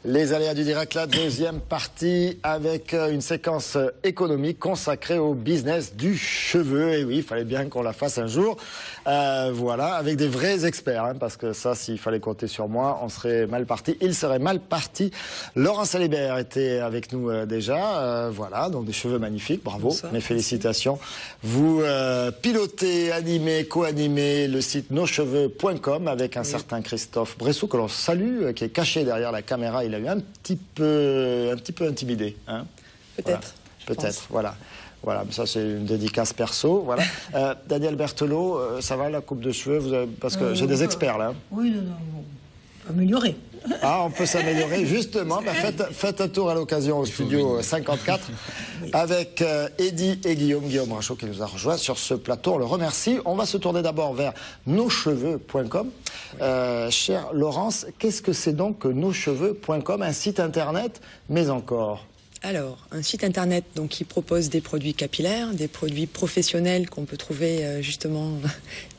Les aléas du direct, la deuxième partie avec une séquence économique consacrée au business du cheveu. Et oui, il fallait bien qu'on la fasse un jour. Voilà, avec des vrais experts, hein, parce que ça, s'il fallait compter sur moi, on serait mal parti. Il serait mal parti. Laurent Salibert était avec nous déjà. Voilà, donc des cheveux magnifiques, bravo, bonsoir, mes félicitations. Vous pilotez, animez, co-animez le site noscheveux.com avec un certain Christophe Bressou, que l'on salue, qui est caché derrière la caméra. Il a eu un petit peu intimidé. Hein, peut-être. Voilà. Peut-être, voilà. Voilà, mais ça c'est une dédicace perso. Voilà. Daniel Berthelot, ça va la coupe de cheveux parce que j'ai des experts là. Oui, non, améliorer. Ah, on peut s'améliorer, justement. Bah, faites un tour à l'occasion au studio 54 avec Eddy et Guillaume Rachaud qui nous a rejoint sur ce plateau. On le remercie. On va se tourner d'abord vers noscheveux.com. Chère Laurence, qu'est-ce que c'est donc que noscheveux.com, un site internet, mais encore? Alors, un site internet donc, qui propose des produits capillaires, des produits professionnels qu'on peut trouver justement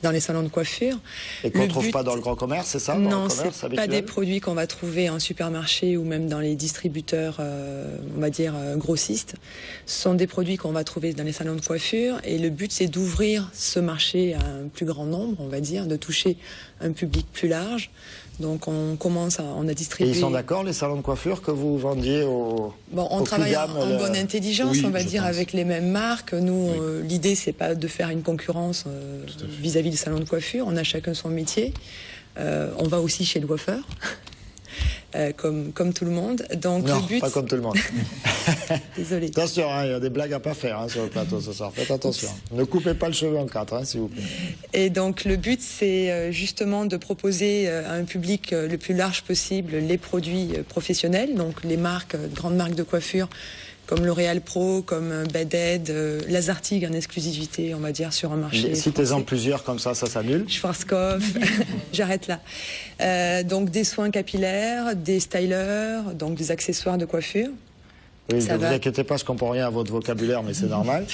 dans les salons de coiffure. Et qu'on ne trouve pas dans le grand commerce, c'est ça? Non, ce n'est pas des produits qu'on va trouver en supermarché ou même dans les distributeurs, on va dire, grossistes. Ce sont des produits qu'on va trouver dans les salons de coiffure. Et le but, c'est d'ouvrir ce marché à un plus grand nombre, on va dire, de toucher un public plus large. Donc on a distribué... Et ils sont d'accord, les salons de coiffure, que vous vendiez au... Bon, on travaille en bonne intelligence, on va dire, avec les mêmes marques. Nous, l'idée, c'est pas de faire une concurrence vis-à-vis des salons de coiffure. On a chacun son métier. On va aussi chez le coiffeur. Comme tout le monde. Donc, non, le but... pas comme tout le monde. Désolée. Attention, hein, il y a des blagues à pas faire sur le plateau ce soir. Faites attention. Ne coupez pas le cheveu en quatre, s'il vous plaît. Et donc, le but, c'est justement de proposer à un public le plus large possible les produits professionnels, donc les marques, grandes marques de coiffure, comme L'Oréal Pro, comme Bed-Aid, Lazartigue en exclusivité, on va dire, sur un marché. Citez-en plusieurs comme ça s'annule. Schwarzkopf, j'arrête là. Donc des soins capillaires, des stylers, donc des accessoires de coiffure. Oui, ne vous inquiétez pas, je ne comprends rien à votre vocabulaire, mais c'est normal.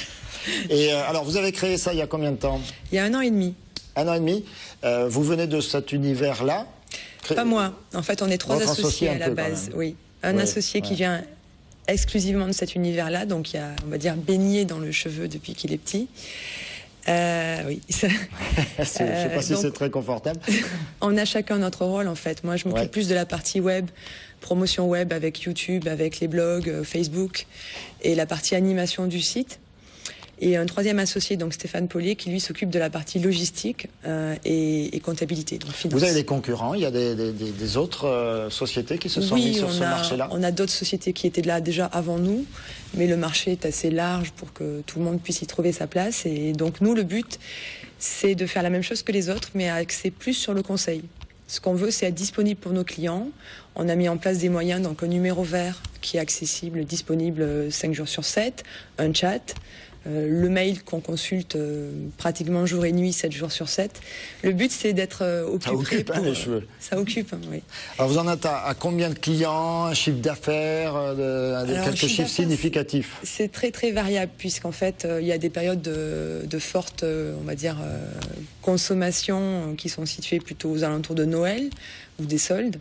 Et alors, vous avez créé ça il y a combien de temps? Il y a 1 an et demi. 1 an et demi. Vous venez de cet univers-là? Pas moi. En fait, on est 3 associés à la base. Oui. Un associé qui vient exclusivement de cet univers-là, donc il y a, on va dire, baigné dans le cheveu depuis qu'il est petit. Oui. Je ne sais pas si c'est très confortable. On a chacun notre rôle, en fait. Moi, je m'occupe plus de la partie web, promotion web avec YouTube, avec les blogs, Facebook, et la partie animation du site. Et un 3e associé, donc Stéphane Paulier, qui lui s'occupe de la partie logistique et comptabilité, donc finance. Vous avez des concurrents? Il y a des autres sociétés qui se sont mises sur ce marché-là? On a d'autres sociétés qui étaient là déjà avant nous, mais le marché est assez large pour que tout le monde puisse y trouver sa place. Et donc nous, le but, c'est de faire la même chose que les autres, mais axé plus sur le conseil. Ce qu'on veut, c'est être disponible pour nos clients. On a mis en place des moyens, donc un numéro vert qui est accessible, disponible 5 jours sur 7, un chat, le mail qu'on consulte pratiquement jour et nuit, 7 jours sur 7. Le but, c'est d'être au plus près. Ça occupe les cheveux. Ça occupe, oui. Alors vous en êtes à combien de clients, un chiffre d'affaires, quelques chiffres significatifs? C'est très très variable, puisqu'en fait, il y a des périodes de forte, on va dire, consommation qui sont situées plutôt aux alentours de Noël ou des soldes.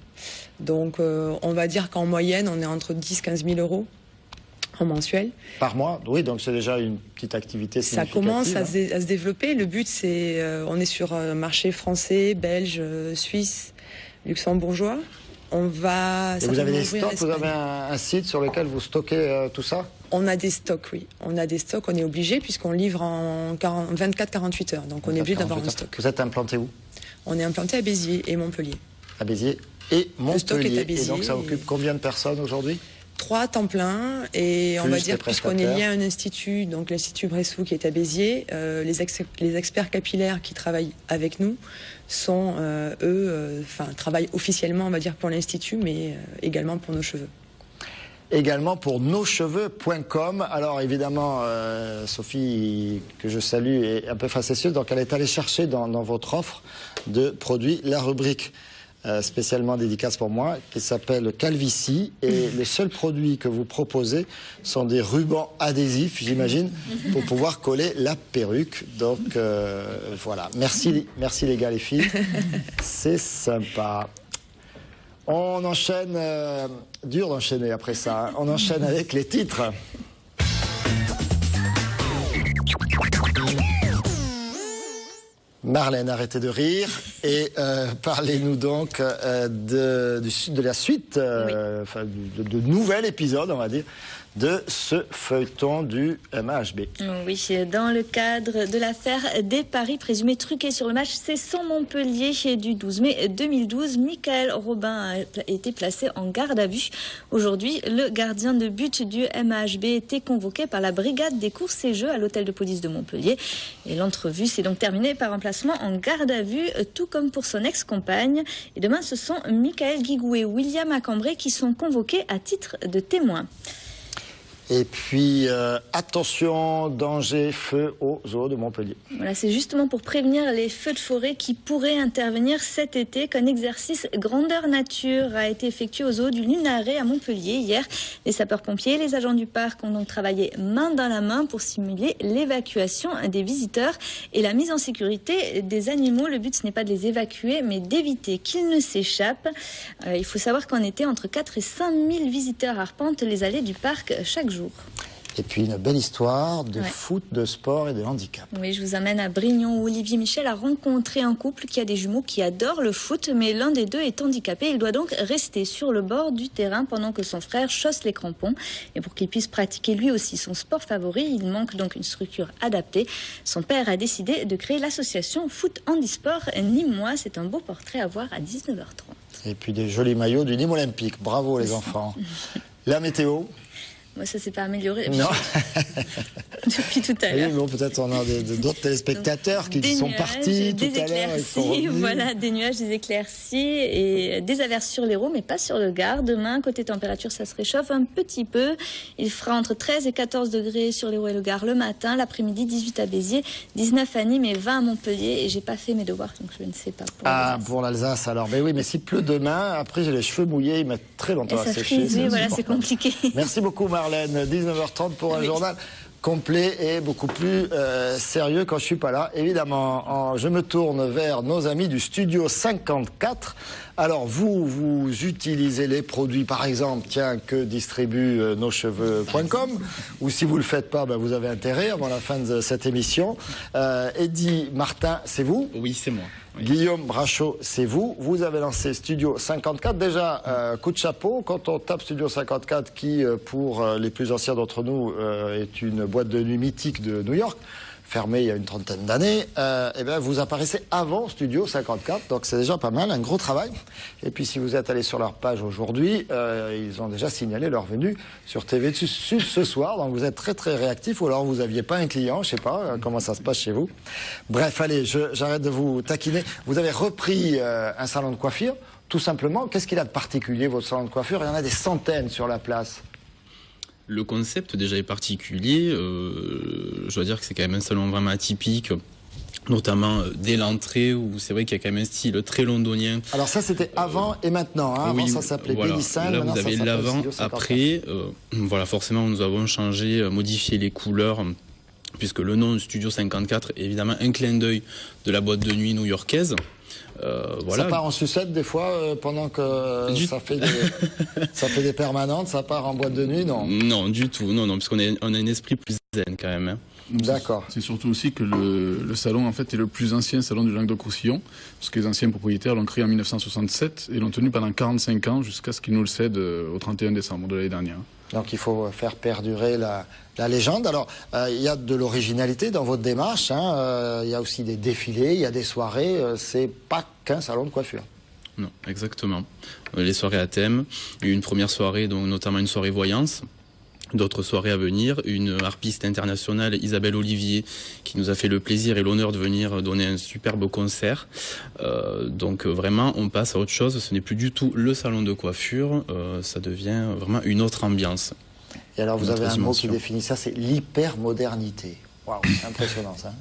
Donc on va dire qu'en moyenne, on est entre 10 000 et 15 000 euros. En mensuel. Par mois, oui, donc c'est déjà une petite activité significative. Ça commence à se développer. Le but, c'est, on est sur un marché français, belge, suisse, luxembourgeois. On va... Et vous avez des stocks? Vous avez un site sur lequel vous stockez tout ça? On a des stocks, oui. On a des stocks, on est obligé, puisqu'on livre en 24-48 heures. Donc on est obligé d'avoir un stock. Vous êtes implanté où? On est implanté à Béziers et Montpellier. À Béziers et Montpellier. Le stock est à Béziers. Et donc ça occupe combien de personnes aujourd'hui? 3 temps plein, et on va dire, puisqu'on est lié à un institut, donc l'Institut Bressou qui est à Béziers, les experts capillaires qui travaillent avec nous sont, travaillent officiellement, on va dire, pour l'Institut, mais également pour nos cheveux. Également pour noscheveux.com. Alors évidemment, Sophie, que je salue, est un peu facétieuse, donc elle est allée chercher dans votre offre de produits la rubrique spécialement dédicace pour moi, qui s'appelle Calvicie. Et les seuls produits que vous proposez sont des rubans adhésifs, j'imagine, pour pouvoir coller la perruque. Donc voilà. Merci les gars, les filles. C'est sympa. On enchaîne, dur d'enchaîner après ça, hein. On enchaîne avec les titres. Marlène, arrêtez de rire et parlez-nous donc de la suite, enfin, de nouvel épisode, on va dire, de ce feuilleton du MAHB. Oui, dans le cadre de l'affaire des paris présumés truqués sur le match Cesson-Montpellier du 12 mai 2012, Michael Robin a été placé en garde à vue. Aujourd'hui, le gardien de but du MAHB était convoqué par la brigade des courses et jeux à l'hôtel de police de Montpellier. Et l'entrevue s'est donc terminée par un placement en garde à vue, tout comme pour son ex-compagne. Et demain, ce sont Michael Guigou et William Acambré qui sont convoqués à titre de témoins. Et puis, attention, danger, feu au zoo de Montpellier. Voilà, c'est justement pour prévenir les feux de forêt qui pourraient intervenir cet été qu'un exercice grandeur nature a été effectué au zoo du Lunaret à Montpellier hier. Les sapeurs-pompiers et les agents du parc ont donc travaillé main dans la main pour simuler l'évacuation des visiteurs et la mise en sécurité des animaux. Le but, ce n'est pas de les évacuer, mais d'éviter qu'ils ne s'échappent. Il faut savoir qu'en été, entre 4 et 5 000 visiteurs arpentent les allées du parc chaque jour. Et puis une belle histoire de foot, de sport et de handicap. Oui, je vous amène à Brignon où Olivier Michel a rencontré un couple qui a des jumeaux qui adorent le foot, mais l'un des deux est handicapé. Il doit donc rester sur le bord du terrain pendant que son frère chausse les crampons. Et pour qu'il puisse pratiquer lui aussi son sport favori, il manque donc une structure adaptée. Son père a décidé de créer l'association Foot Handisport Nîmois. C'est un beau portrait à voir à 19h30. Et puis des jolis maillots du Nîmes Olympique. Bravo les enfants. La météo. Moi, ça s'est pas amélioré Non. depuis tout à l'heure. Oui, bon, peut-être on a d'autres téléspectateurs qui sont nuages, partis tout à l'heure. Voilà, des nuages, des éclaircies et des averses sur l'Hérault, mais pas sur le Gard. Demain, côté température, ça se réchauffe un petit peu. Il fera entre 13 et 14 degrés sur l'Hérault et le Gard le matin. L'après-midi, 18 à Béziers, 19 à Nîmes et 20 à Montpellier. Et j'ai pas fait mes devoirs, donc je ne sais pas. Pour l'Alsace, alors. Ben oui, mais s'il pleut demain, après j'ai les cheveux mouillés, ils mettent très longtemps à sécher. Oui, voilà, c'est compliqué. Merci beaucoup, Marlène. 19h30 pour un journal complet et beaucoup plus sérieux quand je suis pas là. Évidemment, je me tourne vers nos amis du Studio 54. Alors, vous utilisez les produits, par exemple, que distribue noscheveux.com, ou si vous le faites pas, ben, vous avez intérêt avant la fin de cette émission. Eddy Martin, c'est vous? Oui, c'est moi. Oui. Guillaume Brachot, c'est vous. Vous avez lancé Studio 54. Déjà, coup de chapeau, quand on tape Studio 54, qui, pour les plus anciens d'entre nous, est une boîte de nuit mythique de New York, fermée il y a une trentaine d'années, eh bien, vous apparaissez avant Studio 54, donc c'est déjà pas mal, un gros travail. Et puis si vous êtes allé sur leur page aujourd'hui, ils ont déjà signalé leur venue sur TV Sud ce soir, donc vous êtes très très réactifs, ou alors vous n'aviez pas un client, je sais pas comment ça se passe chez vous. Bref, allez, j'arrête de vous taquiner. Vous avez repris un salon de coiffure, tout simplement. Qu'est-ce qu'il a de particulier, votre salon de coiffure? Il y en a des centaines sur la place. Le concept déjà est particulier, je dois dire que c'est quand même un salon vraiment atypique, notamment dès l'entrée où c'est vrai qu'il y a quand même un style très londonien. Alors ça c'était avant et maintenant, hein. Avant ça s'appelait Bellissime, là vous avez l'avant, après, voilà, forcément nous avons changé, modifié les couleurs, puisque le nom Studio 54 est évidemment un clin d'œil de la boîte de nuit new-yorkaise. Voilà. Ça part en sucette des fois pendant que ça fait des permanentes, ça part en boîte de nuit, non? Non, du tout, non, puisqu'on a un esprit plus zen quand même. Hein. D'accord. C'est surtout aussi que le salon en fait est le plus ancien salon du Languedoc-Roussillon, parce que les anciens propriétaires l'ont créé en 1967 et l'ont tenu pendant 45 ans jusqu'à ce qu'ils nous le cèdent au 31 décembre de l'année dernière. Donc il faut faire perdurer la légende. Alors il y a de l'originalité dans votre démarche, hein. Il y a aussi des défilés, il y a des soirées, c'est pas qu'un salon de coiffure. Non, exactement. Les soirées à thème, une première soirée, donc notamment une soirée voyance. D'autres soirées à venir, une harpiste internationale, Isabelle Olivier, qui nous a fait le plaisir et l'honneur de venir donner un superbe concert. Donc vraiment, on passe à autre chose. Ce n'est plus du tout le salon de coiffure, ça devient vraiment une autre ambiance. Et alors, vous avez un mot qui définit ça, c'est l'hypermodernité. Waouh, c'est impressionnant ça.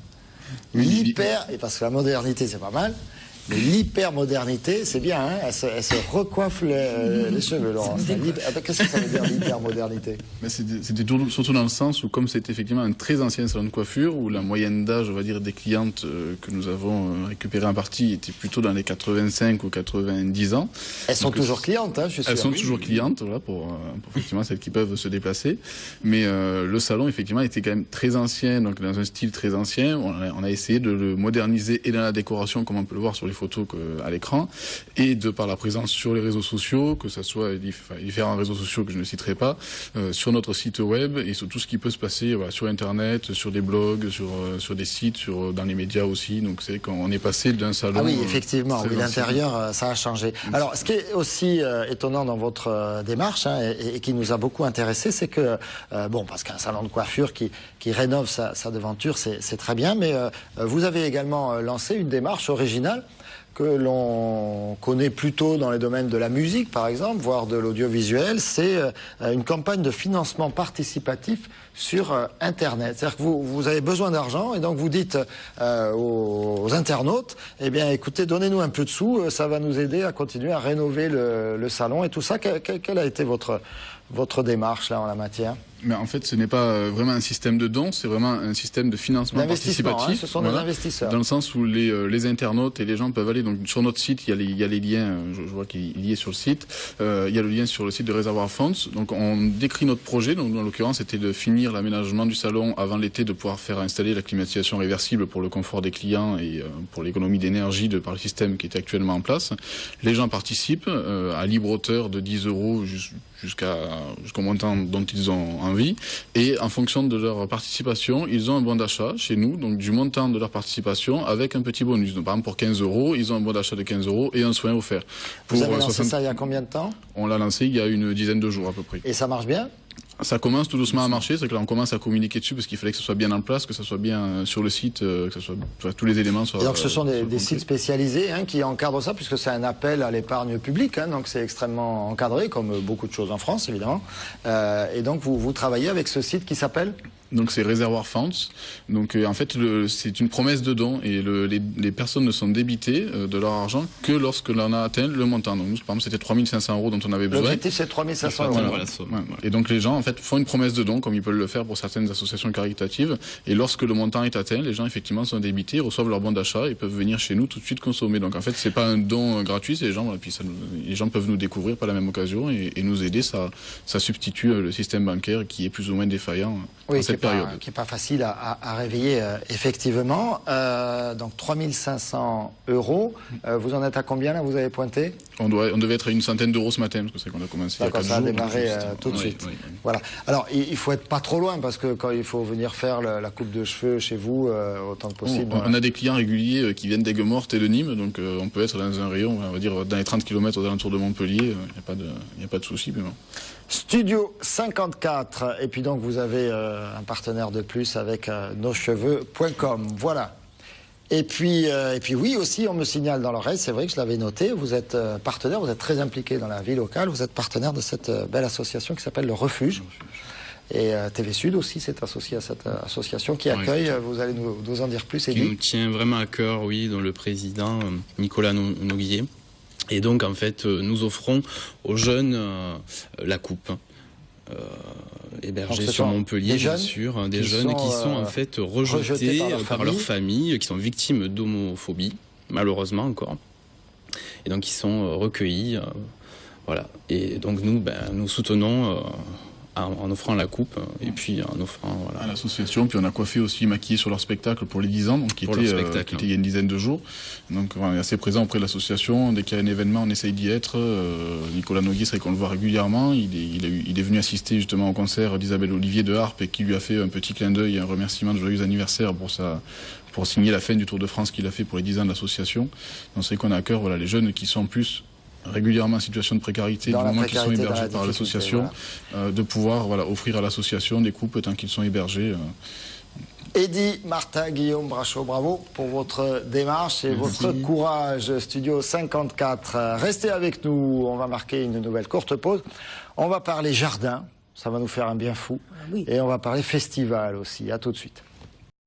L'hyper, et parce que la modernité c'est pas mal, Mais l'hypermodernité, c'est bien, hein, elle se recoiffe les cheveux, Laurent. Qu'est-ce que ça veut dire l'hypermodernité? C'était surtout dans le sens où, comme c'était effectivement un très ancien salon de coiffure, où la moyenne d'âge, on va dire, des clientes que nous avons récupérées en partie était plutôt dans les 85 ou 90 ans. Elles sont toujours clientes, hein, je suis sûr. Elles sont toujours clientes, voilà, pour effectivement celles qui peuvent se déplacer. Mais le salon, effectivement, était quand même très ancien, donc dans un style très ancien. On a essayé de le moderniser et dans la décoration, comme on peut le voir sur les photos à l'écran, et de par la présence sur les réseaux sociaux, que ce soit différents réseaux sociaux que je ne citerai pas, sur notre site web et sur tout ce qui peut se passer sur Internet, sur des blogs, sur des sites, dans les médias aussi. Donc c'est qu'on est passé d'un salon... Ah oui, effectivement, oui, l'intérieur, ça a changé. Alors, ce qui est aussi étonnant dans votre démarche, hein, et qui nous a beaucoup intéressé, c'est que, parce qu'un salon de coiffure qui rénove sa devanture, c'est très bien, mais vous avez également lancé une démarche originale que l'on connaît plutôt dans les domaines de la musique, par exemple, voire de l'audiovisuel. C'est une campagne de financement participatif sur Internet. C'est-à-dire que vous avez besoin d'argent et donc vous dites aux internautes, eh bien, écoutez, donnez-nous un peu de sous, ça va nous aider à continuer à rénover le salon et tout ça. Quelle a été votre démarche là en la matière? Mais en fait, ce n'est pas vraiment un système de dons, c'est vraiment un système de financement participatif. Hein, ce sont des investisseurs. Dans le sens où les internautes et les gens peuvent aller donc sur notre site, il y a les liens, je vois qu'il est lié sur le site, il y a le lien sur le site de Reservoir Funds. Donc on décrit notre projet, donc en l'occurrence c'était de finir l'aménagement du salon avant l'été, de pouvoir faire installer la climatisation réversible pour le confort des clients et pour l'économie d'énergie par le système qui est actuellement en place. Les gens participent à libre hauteur de 10 € jusqu'au montant dont ils ont envie, et en fonction de leur participation, ils ont un bon d'achat chez nous, donc du montant de leur participation avec un petit bonus. Donc par exemple pour 15 €, ils ont un bon d'achat de 15 € et un soin offert. Vous avez lancé ça il y a combien de temps? On l'a lancé il y a une dizaine de jours à peu près. Et ça marche bien? Ça commence tout doucement à marcher, c'est que là on commence à communiquer dessus parce qu'il fallait que ce soit bien en place, que ce soit bien sur le site, que ce soit tous les éléments soient... Et donc ce sont des sites spécialisés qui encadrent ça, puisque c'est un appel à l'épargne publique, hein, donc c'est extrêmement encadré, comme beaucoup de choses en France évidemment. Et donc vous travaillez avec ce site qui s'appelle ? Donc c'est Reservoir Funds. Donc en fait c'est une promesse de don et les personnes ne sont débitées de leur argent que lorsque l'on a atteint le montant. Donc nous par exemple c'était 3 500 € dont on avait besoin. L'objectif c'est 3 500 €. Voilà. Et donc les gens en fait font une promesse de don comme ils peuvent le faire pour certaines associations caritatives. Et lorsque le montant est atteint, les gens effectivement sont débités, reçoivent leur bon d'achat et peuvent venir chez nous tout de suite consommer. Donc en fait c'est pas un don gratuit, c'est les gens. Puis les gens peuvent nous découvrir par la même occasion et nous aider. Ça substitue le système bancaire qui est plus ou moins défaillant. Oui, qui n'est pas facile à réveiller, effectivement. Donc 3 500 €. Vous en êtes à combien, là, vous avez pointé? On devait être à une centaine d'euros ce matin, parce que c'est qu'on a commencé il y a 4 jours. Ça a démarré tout de suite. Oui. Voilà. Alors, il faut être pas trop loin, parce que quand il faut venir faire la coupe de cheveux chez vous, autant que possible. On a des clients réguliers qui viennent d'Aigues-Mortes et de Nîmes, donc on peut être dans un rayon, on va dire, dans les 30 km aux alentours de Montpellier. Il n'y a pas de souci, mais bon. Studio 54, et puis donc vous avez un partenaire de plus avec noscheveux.com, voilà. Et puis oui aussi, on me signale dans l'oreille, c'est vrai que je l'avais noté, vous êtes partenaire, vous êtes très impliqué dans la vie locale, vous êtes partenaire de cette belle association qui s'appelle le Refuge. Et TV Sud aussi s'est associé à cette association qui accueille, vous allez nous en dire plus, Qui nous tient vraiment à cœur, oui, dont le président Nicolas Noguier. Et donc, en fait, nous offrons aux jeunes la coupe, hébergés sur Montpellier, bien sûr, des jeunes qui sont en fait rejetés par leur famille, qui sont victimes d'homophobie, malheureusement encore. Et donc, ils sont recueillis, voilà. Et donc, nous soutenons... en offrant la coupe et puis en offrant à l'association, puis on a coiffé aussi, maquillé sur leur spectacle pour les 10 ans, donc qui était il y a une dizaine de jours. Donc on est assez présent auprès de l'association. Dès qu'il y a un événement, on essaye d'y être. Nicolas Noguier, c'est qu'on le voit régulièrement. Il est venu assister justement au concert d'Isabelle Olivier de harpe et qui lui a fait un petit clin d'œil et un remerciement de joyeux anniversaire pour signer la fin du Tour de France qu'il a fait pour les 10 ans de l'association. Donc c'est qu'on a à cœur les jeunes qui sont plus régulièrement en situation de précarité, du moment qu'ils sont hébergés par l'association, de pouvoir offrir à l'association des coupes tant qu'ils sont hébergés. Eddy, Martin, Guillaume Brachot, bravo pour votre démarche et votre courage. Studio 54, restez avec nous, on va marquer une nouvelle courte pause. On va parler jardin, ça va nous faire un bien fou, et on va parler festival aussi, à tout de suite.